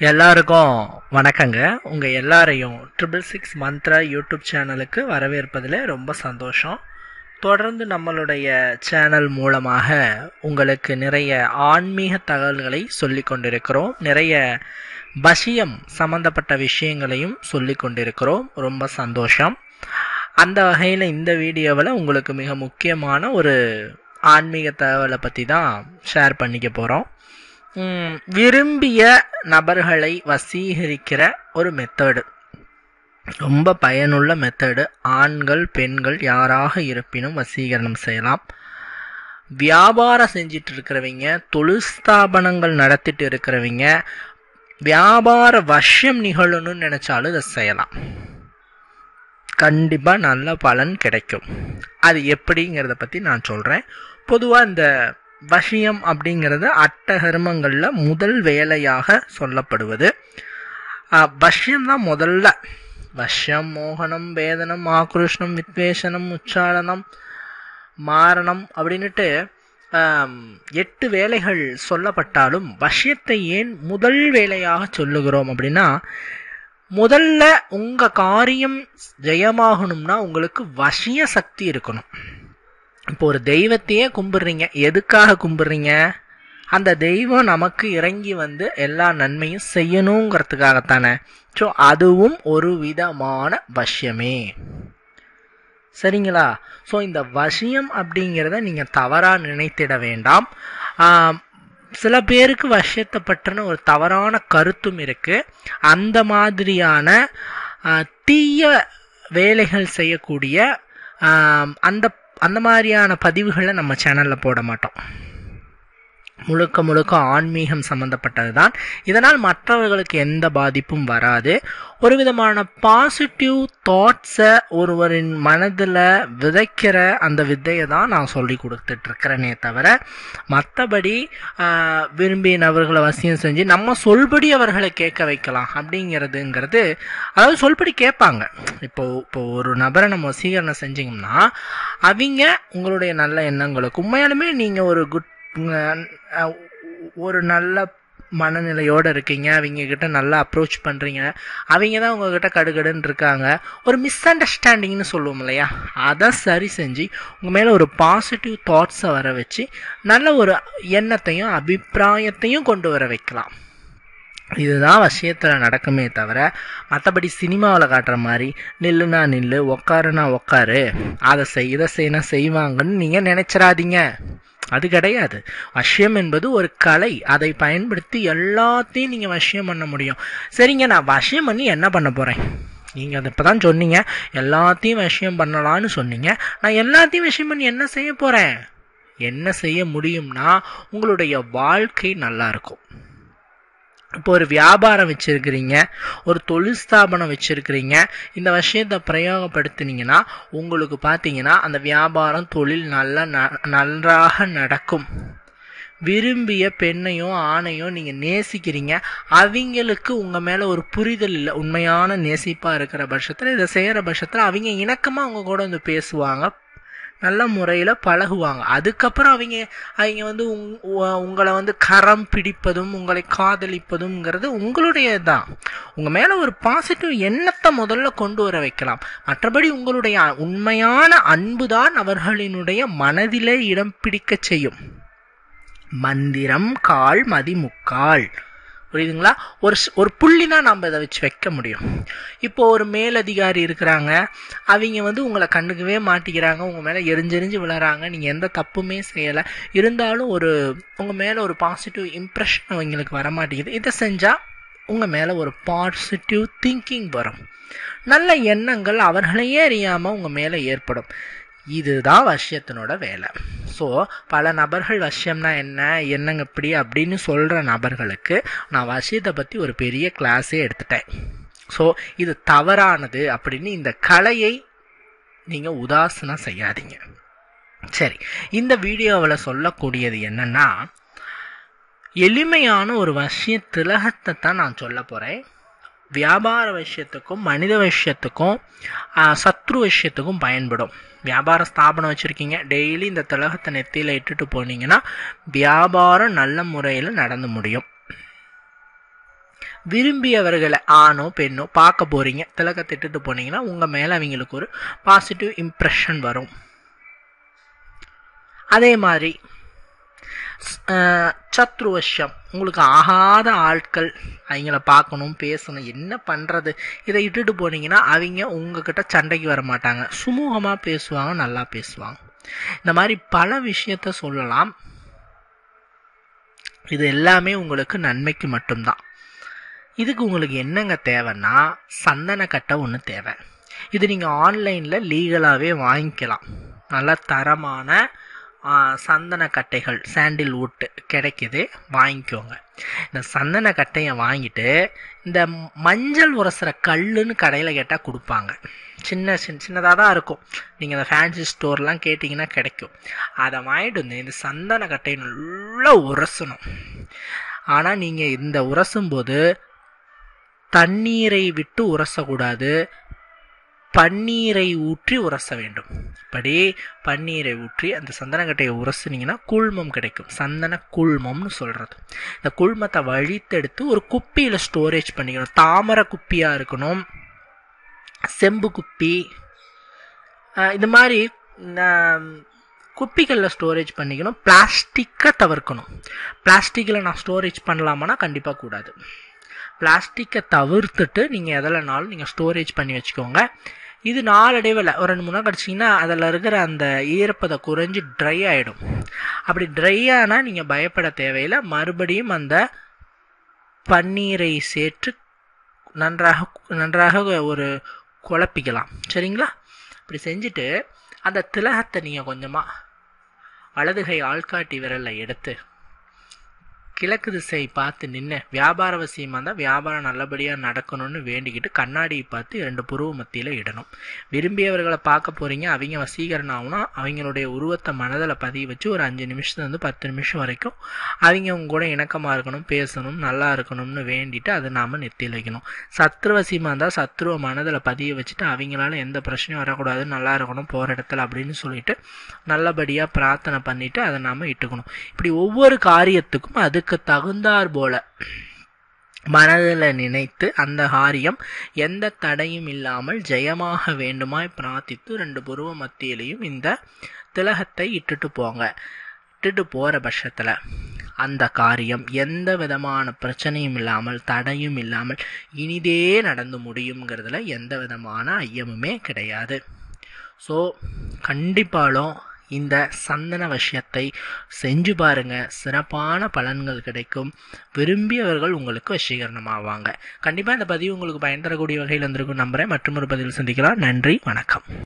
எல்லாருக்கும் வணக்கங்க. உங்கள் எல்லாரையும் 666 மந்த்ரா யூடியூப் சேனலுக்கு வரவேற்பதில் ரொம்ப சந்தோஷம். தொடர்ந்து நம்மளுடைய சேனல் மூலமாக உங்களுக்கு நிறைய ஆன்மீக தகவல்களை சொல்லி கொண்டிருக்கிறோம். நிறைய வசியம் சம்பந்தப்பட்ட விஷயங்களையும் சொல்லி கொண்டிருக்கிறோம். ரொம்ப சந்தோஷம். அந்த வகையில் இந்த வீடியோவில் உங்களுக்கு மிக முக்கியமான ஒரு ஆன்மீக தகவலை பற்றி தான் ஷேர் பண்ணிக்க போகிறோம். விரும்பிய நபர்களை வசீகரிக்கிற ஒரு மெத்தடு, ரொம்ப பயனுள்ள மெத்தடு. ஆண்கள் பெண்கள் யாராக இருப்பினும் வசீகரணம் செய்யலாம். வியாபாரம் செஞ்சிட்டு இருக்கிறவங்க, தொழில் ஸ்தாபனங்கள் நடத்திட்டு இருக்கிறவங்க, வியாபார வசியம் நிகழணும்னு நினைச்சாலும் இதை செய்யலாம். கண்டிப்பாக நல்ல பலன் கிடைக்கும். அது எப்படிங்கிறத பற்றி நான் சொல்கிறேன். பொதுவாக இந்த வசியம் அப்படிங்கிறது அட்டகர்மங்களில் முதல் வேலையாக சொல்லப்படுவது. வசியம் தான் முதல்ல. வசியம், மோகனம், வேதனம், ஆக்ரோஷனம், வித்வேஷனம், உச்சாரணம், மாரணம் அப்படின்ட்டு 8 வேலைகள் சொல்லப்பட்டாலும் வசியத்தை ஏன் முதல் வேலையாக சொல்லுகிறோம் அப்படின்னா, முதல்ல உங்கள் காரியம் ஜெயமாகணும்னா உங்களுக்கு வசிய சக்தி இருக்கணும். இப்போ ஒரு தெய்வத்தையே கும்பிடுறீங்க, எதுக்காக கும்பிடுறீங்க? அந்த தெய்வம் நமக்கு இறங்கி வந்து எல்லா நன்மையும் செய்யணுங்கிறதுக்காகத்தானே. ஸோ அதுவும் ஒரு விதமான வசியமே, சரிங்களா? ஸோ இந்த வசியம் அப்படிங்கிறத நீங்கள் தவறாக நினைத்திட வேண்டாம். சில பேருக்கு வசியத்தை பற்றின ஒரு தவறான கருத்தும் இருக்கு. அந்த மாதிரியான தீய வேலைகள் செய்யக்கூடிய அந்த மாதிரியான பதிவுகளை நம்ம சேனலில் போட மாட்டோம். முழுக்க ஆன்மீகம் சம்பந்தப்பட்டது தான். இதனால் மற்றவர்களுக்கு எந்த பாதிப்பும் வராது. ஒரு விதமான பாசிட்டிவ் தாட்ஸை ஒருவரின் மனதில் விதைக்கிற அந்த வித்தையை தான் நான் சொல்லி கொடுத்துட்ருக்கிறேனே தவிர, மற்றபடி விரும்பிய நபர்களை வசியம் செஞ்சு நம்ம சொல்படி அவர்களை கேட்க வைக்கலாம் அப்படிங்கிறதுங்கிறது, அதாவது சொல்படி கேட்பாங்க. இப்போ ஒரு நபரை நம்ம வசீகரணம் செஞ்சிங்கன்னா அவங்க உங்களுடைய நல்ல எண்ணங்களுக்கு, உண்மையாலுமே நீங்கள் ஒரு நல்ல மனநிலையோடு இருக்கீங்க, அவங்க கிட்ட நல்லா அப்ரோச் பண்ணுறீங்க, அவங்க தான் உங்ககிட்ட கடுகடுன்னு இருக்காங்க, ஒரு மிஸ் அண்டர்ஸ்டாண்டிங்னு சொல்லுவோம் இல்லையா, அதை சரி செஞ்சு உங்கள் மேலே ஒரு பாசிட்டிவ் தாட்ஸை வர வச்சு நல்ல ஒரு எண்ணத்தையும் அபிப்பிராயத்தையும் கொண்டு வர வைக்கலாம். இதுதான் விஷயத்தில் நடக்குமே தவிர, மற்றபடி சினிமாவில் காட்டுற மாதிரி நில்லுனா நில்லு, உக்காருனா உக்காரு, அதை இதை செய்யணும் செய்வாங்கன்னு நீங்கள் நினைச்சிடாதீங்க. அது கிடையாது. வசியம் என்பது ஒரு கலை. அதை பயன்படுத்தி எல்லாத்தையும் நீங்கள் வசியம் பண்ண முடியும். சரிங்க, நான் வசியம் பண்ணி என்ன பண்ண போகிறேன்? நீங்கள் அதை இப்போ தான் சொன்னீங்க, எல்லாத்தையும் வசியம் பண்ணலான்னு சொன்னீங்க. நான் எல்லாத்தையும் வசியம் பண்ணி என்ன செய்ய போகிறேன்? என்ன செய்ய முடியும்னா, உங்களுடைய வாழ்க்கை நல்லா இருக்கும். இப்போ ஒரு வியாபாரம் வச்சுருக்கிறீங்க, ஒரு தொழில் ஸ்தாபனம் வச்சுருக்கிறீங்க, இந்த விஷயத்தை பிரயோகப்படுத்தினீங்கன்னா உங்களுக்கு பார்த்தீங்கன்னா அந்த வியாபாரம் தொழில் நன்றாக நடக்கும். விரும்பிய பெண்ணையோ ஆணையோ நீங்கள் நேசிக்கிறீங்க, அவங்களுக்கு உங்கள் மேலே ஒரு புரிதல் இல்லை, உண்மையான நேசிப்பாக இருக்கிற பட்சத்தில், இதை செய்கிற பட்சத்தில் அவங்க இணக்கமாக அவங்க கூட வந்து பேசுவாங்க, நல்ல முறையில் பழகுவாங்க. அதுக்கப்புறம் அவங்க வந்து உங்களை வந்து கரம் பிடிப்பதும் உங்களை காதலிப்பதும்ங்கிறது உங்களுடைய தான். உங்கள் மேலே ஒரு பாசிட்டிவ் எண்ணத்தை முதல்ல கொண்டு வர வைக்கலாம். மற்றபடி உங்களுடைய உண்மையான அன்பு தான் அவர்களினுடைய மனதிலே இடம் பிடிக்க செய்யும். மந்திரம் கால் மதி முக்கால், புரியுதுங்களா? ஒரு புள்ளி தான் நம்ம இதை வச்சு வைக்க முடியும். இப்போ ஒரு மேலதிகாரி இருக்கிறாங்க, அவங்க வந்து உங்களை கண்டுக்கவே மாட்டேங்கிறாங்க, உங்கள் மேலே எரிஞ்செறிஞ்சு விழுறாங்க, நீங்கள் எந்த தப்புமே செய்யலை, இருந்தாலும் உங்கள் மேலே ஒரு பாசிட்டிவ் இம்ப்ரெஷன் அவங்களுக்கு வர மாட்டேங்குது. இதை செஞ்சால் உங்கள் மேலே ஒரு பாசிட்டிவ் திங்கிங் வரும், நல்ல எண்ணங்கள் அவர்களையே அறியாமல் உங்கள் மேலே ஏற்படும். இதுதான் வசியத்தினோட வேலை. ஸோ பல நபர்கள் வசியம்னா என்னங்க இப்படி அப்படின்னு சொல்கிற நபர்களுக்கு நான் வசியத்தை பற்றி ஒரு பெரிய கிளாஸே எடுத்துட்டேன். ஸோ இது தவறானது அப்படின்னு இந்த கலையை நீங்கள் உதாசீனம் செய்யாதீங்க. சரி, இந்த வீடியோவில் சொல்லக்கூடியது என்னன்னா, எளிமையான ஒரு வசிய திலகத்தை தான் நான் சொல்ல போகிறேன். வியாபார விஷயத்துக்கும் மனித விஷயத்துக்கும் சத்ரு விஷயத்துக்கும் பயன்படும். வியாபார ஸ்தாபனம் வச்சுருக்கீங்க, டெய்லி இந்த திலகத்தை நெத்தியில் இட்டுட்டு போனீங்கன்னா வியாபாரம் நல்ல முறையில் நடந்து முடியும். விரும்பியவர்களை ஆணோ பெண்ணோ பார்க்க போகிறீங்க, திலகத்தை இட்டுட்டு போனீங்கன்னா உங்கள் மேலே அவங்களுக்கு ஒரு பாசிட்டிவ் இம்ப்ரெஷன் வரும். அதே மாதிரி சத்ருவஷம், உங்களுக்கு ஆகாத ஆட்கள் அவங்கள பார்க்கணும், பேசணும், என்ன பண்ணுறது, இதை இட்டுட்டு போனீங்கன்னா அவங்க உங்ககிட்ட சண்டைக்கு வர மாட்டாங்க, சுமூகமாக பேசுவாங்க, நல்லா பேசுவாங்க. இந்த மாதிரி பல விஷயத்த சொல்லலாம். இது எல்லாமே உங்களுக்கு நன்மைக்கு மட்டும்தான். இதுக்கு உங்களுக்கு என்னங்க தேவைன்னா சந்தன கட்டை ஒன்று தேவை. இது நீங்கள் ஆன்லைனில் லீகலாகவே வாங்கிக்கலாம். நல்ல தரமான சந்தன கட்டைகள் சாண்டில்வுட் கிடைக்குது, வாங்கிக்கோங்க. இந்த சந்தன கட்டையை வாங்கிட்டு இந்த மஞ்சள் உரசுற கல்லுன்னு கடையில் கேட்டால் கொடுப்பாங்க. சின்னதாக தான் இருக்கும். நீங்கள் இந்த ஃபேன்சி ஸ்டோர்லாம் கேட்டிங்கன்னா கிடைக்கும். அதை வாங்கிட்டு வந்து இந்த சந்தன கட்டையை நல்லா உரசணும். ஆனால் நீங்கள் இந்த உரசும்போது தண்ணீரை விட்டு உரசக்கூடாது, பன்னீரை ஊற்றி உரச வேண்டும். இப்படி பன்னீரை ஊற்றி அந்த சந்தனக்கட்டையை உரசுனீங்கன்னா கூழ்மம் கிடைக்கும். சந்தன கூழ்மம்னு சொல்கிறது. இந்த கூழ்மத்தை வழித்தெடுத்து ஒரு குப்பியில் ஸ்டோரேஜ் பண்ணிக்கணும். தாமரை குப்பியாக இருக்கணும், செம்பு குப்பி, இந்த மாதிரி குப்பிகளில் ஸ்டோரேஜ் பண்ணிக்கணும். பிளாஸ்டிக்கை தவிர்க்கணும். பிளாஸ்டிக்கில் நான் ஸ்டோரேஜ் பண்ணலாமான்னா கண்டிப்பாக கூடாது. பிளாஸ்டிக்கை தவிர்த்துட்டு நீங்கள் எதில்னாலும் நீங்கள் ஸ்டோரேஜ் பண்ணி வச்சுக்கோங்க. இது நாளடைவில் ஒரு 2 3 நாள் கிடச்சிங்கன்னா அதில் இருக்கிற அந்த ஈரப்பதை குறைஞ்சி ட்ரை ஆகிடும். அப்படி ட்ரை ஆனால் நீங்கள் பயப்பட தேவையில்லை. மறுபடியும் அந்த பன்னீரை சேர்த்து நன்றாக ஒரு குழப்பிக்கலாம். சரிங்களா? இப்படி செஞ்சுட்டு அந்த திலகத்தை நீங்கள் கொஞ்சமாக வலதுகை ஆள்காட்டி விரலில் எடுத்து கிழக்கு திசை பார்த்து நின்று வியாபார வசியமாக இருந்தால் வியாபாரம் நல்லபடியாக நடக்கணும்னு வேண்டிக்கிட்டு கண்ணாடியை பார்த்து 2 புருவ மத்தியில் இடணும். விரும்பியவர்களை பார்க்க போகிறீங்க, அவங்க வசீகரணம் ஆகுனா அவங்களுடைய உருவத்தை மனதில் பதிய வச்சு ஒரு 5 நிமிஷத்துலேருந்து 10 நிமிஷம் வரைக்கும் அவங்க உங்க கூட இணக்கமாக இருக்கணும், பேசணும், நல்லா இருக்கணும்னு வேண்டிட்டு அதை நாம் நெத்தியில் வைக்கணும். சத்ருவசியமாக இருந்தால் சத்ருவை மனதில் பதிய வச்சுட்டு அவங்களால எந்த பிரச்சனையும் வரக்கூடாது, நல்லா இருக்கணும் போகிற இடத்துல அப்படின்னு சொல்லிட்டு நல்லபடியாக பிரார்த்தனை பண்ணிவிட்டு அதை நாம் இட்டுக்கணும். இப்படி ஒவ்வொரு காரியத்துக்கும் அதுக்கு தகுந்தார் போல மனதில் நினைத்து அந்த காரியம் எந்த தடையும் இல்லாமல் ஜெயமாக வேண்டுமாய் பிரார்த்தித்து 2 புருவ மத்தியிலையும் இந்த திலகத்தை இட்டுட்டு போங்க. இட்டுட்டு போகிற பட்சத்தில் அந்த காரியம் எந்த விதமான பிரச்சனையும் இல்லாமல் தடையும் இல்லாமல் இனிதே நடந்து முடியுங்கிறதுல எந்த விதமான ஐயமுமே கிடையாது. ஸோ கண்டிப்பாலும் இந்த சந்தன விஷயத்தை செஞ்சு பாருங்க, சிறப்பான பலன்கள் கிடைக்கும். விரும்பியவர்கள் உங்களுக்கு வசீகரணமாவாங்க. கண்டிப்பாக இந்த பதிவு உங்களுக்கு பயன் தரக்கூடிய வகையில் இருந்திருக்கும் நம்புறேன். மற்றும் ஒரு பதிவில் சந்திக்கலாம். நன்றி, வணக்கம்.